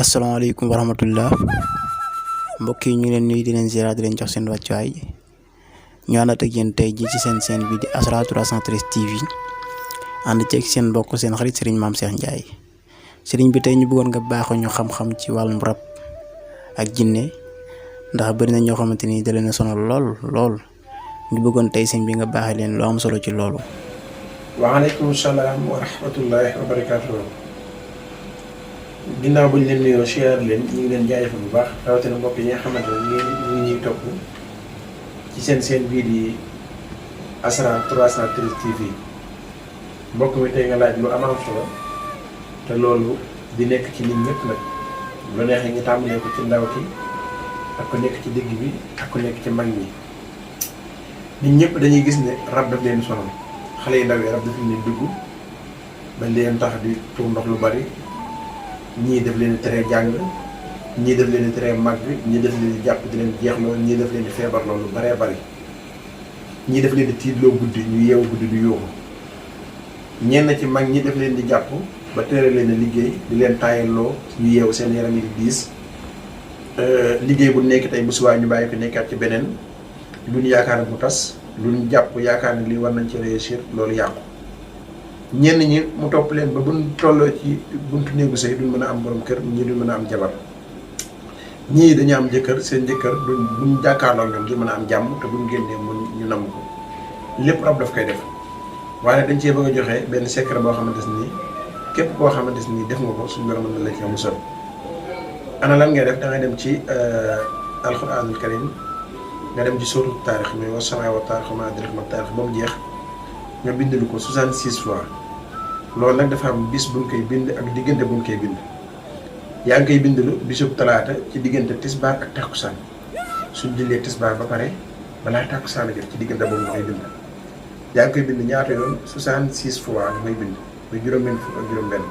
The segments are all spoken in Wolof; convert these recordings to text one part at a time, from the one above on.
asalaamaaleykum wa rahmatullah mbokk yi ñu ngi leen nuyu di leen ziar di leen jox seen wàccuwaay ñu àndaat ak yéen tey jii ci seen bi di Asrar 313 TV ànd ceeg seen mbokk seen xarit Serigne Mame Cheikh Ndiaye Serigne bi tey ñu bëggoon nga baaxoo ñu xam-xam ci wàllum rab ak jinne ndax bari na ñoo xamante ni da leen a sonal lool ñu bëggoon tey sëñ bi nga baaxee leen lu am solo ci loolu. waaleykum salaam wa rahmatullahi wa barakaatuh. ginnaaw bu ñu leen nuyoo siyaar leen ñu ngi leen jaajëfal bu baax rawatina mbokk yi nga xamante ne ñu ngi ñuy topp ci seen bii di Asrar 313 TV mbokk mi tey nga laaj lu am solo te loolu di nekk ci nit ñëpp nag lu neexee ñu tàmbalee ko ci ndaw ki ak ko nekk ci digg bi ak ko nekk ci mag ñi. nit ñëpp dañuy gis ne rab daf leen sonal xale yu ndaw yi rab daf leen dugg ba leen tax di tuur ndox lu bari. ñii def leen tere jàng ñii def leen tere màgg ñii def leen jàpp di leen jeexloo ñii def leen feebar loolu baree bari ñii def leen di tiitloo guddi ñu yeewu guddi du yóoxu ñenn ci mag ñi def leen di jàpp ba tere leen a liggéey di leen taayaloo ñu yeewu seen yaram yi di diis liggéey bu nekk tey bu subaa ñu bàyyi ko nekkaat ci beneen lu ñu yaakaar ne mu tas lu ñu jàpp yaakaar ne lii war nañ ci réussir loolu yàqu. ñenn ñi mu topp leen ba buñ tolloo ci buntu néegu sëy duñ mën a am borom kër ñii duñ mën a am jabar ñii dañu am jëkkër seen jëkkër buñ jàkkaarloo ñoom duñ mën a am jàmm te buñ génnee mun ñu namm ko lépp rab daf koy def waaye dañ cee bëgg a joxe benn secret boo xamante ni képp koo xamante ni def nga ko suñu borom mën na la ci musal. ana lan ngay def da ngay dem ci alxuraanul karim nga dem ci sóotu taarix mais wa samaa wa taarix ma adraaka ma taarix ba mu jeex nga bindal ko 66 fois. loolu nag dafa am bis buñ koy bind ak diggante buñ koy bind yaa ngi koy bindalu bisub talaata ci diggante tisbaar ak takkusaan suñ jullee tisbaar ba pare balaa takkusaan a jot ci diggante boobu nga koy bind yaa ngi koy bind ñaata yoon 66 fois nga koy bind muy juróom-benn fukk ak juróom-benn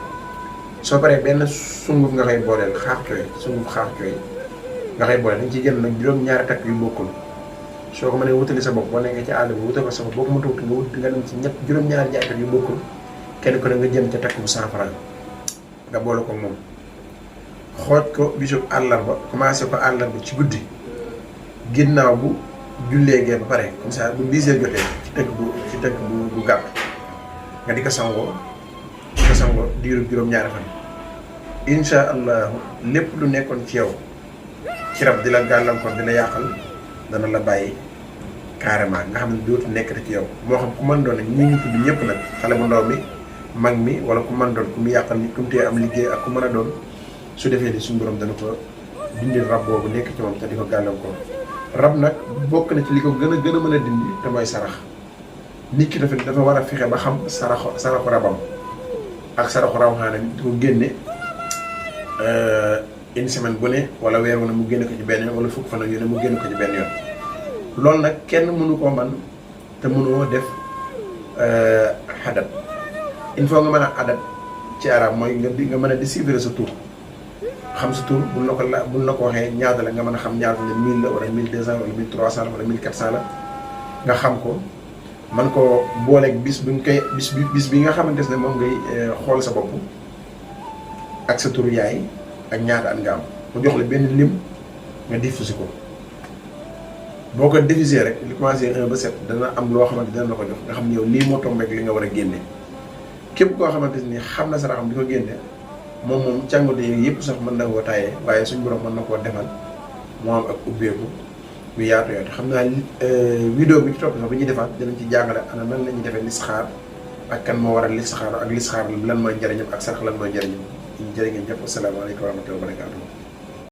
soo paree benn sunguf nga koy booleel sunguf xaar cooy nga koy booleel dañ ciy jël nag juróom-ñaari takk yu bokkul soo ko mënee wutali sa bopp boo nekkee ci àll bi wutal ko sa bopp boo ko mënta wut nga dem ci ñett juróom-ñaari jaaykat yu bokkul kenn ko ne nga jëm ca takk bu 100 francs nga boole ko moom xooj ko bisub àllarba commencé ko àllarba ci guddi ginnaaw bu jullee gee ba pare comme ça bu 10 heures jotee ci tënk bu gàtt nga di ko sangoo diiru juróom-ñaari fan insha allahu lépp lu nekkoon ci yow ci rab di la gàllankoor di la yàqal dana la bàyyi carrément nga xam ne dootu nekk ci yow moo xam ku mën doon nag ñu tudd ñëpp nag xale bu ndaw mi mag mi wala ku mën doon ku mu yàqal nit ku mu tee am liggéey ak ku mën a doon su defee ni suñu borom dana ko dindil rab boobu nekk ci moom te di ko gàllankoor. rab nag bokk na ci li ko gën a mën a dindi te mooy sarax nit ki dafa war a fexe ba xam saraxu rabam ak saraxu rawxaanam di ko génne une semaine bu ne wala weer wu ne mu génne ko ci benn yoon wala fukk fan ak yu ne mu génne ko ci benn yoon loolu nag kenn mënu koo man te mënoo def xadat il faut nga mën a adat ci arab mooy nga mën a déchiffrer sa tur xam sa tur buñ la ko waxee ñaata la nga mën a xam ñaata la 1000 la wala 1200 wala 1300 la wala 1400 la nga xam ko man ko booleeg bis bi nga xamante ne moom ngay xool sa bopp ak sa tur yaay ak ñaata at nga am mu jox la benn lim nga diffusé ko boo ko diffusé rek li commencé 1 ba 7 dana am loo xamante dana la ko jox nga xam ne yow lii moo tombe ak li nga war a génne képp koo xamante ni xam na saraxam di ko génne moom càngote yooyu yëpp sax mën na koo tayee waaye suñu borom mën na koo defal moo am ak ubbeeku bu yaatu yaatu xam naa vidéo bi ci topp sax bu ñuy defaat dinañ ci jàngale ana nan la ñuy defee listixaar ak kan moo waral listixaar ak listixaar lan mooy njëriñam ak sarax lan mooy njëriñam jërë ngeen jëf asalaamaaleykum wa rahmatulah wa barakaatu.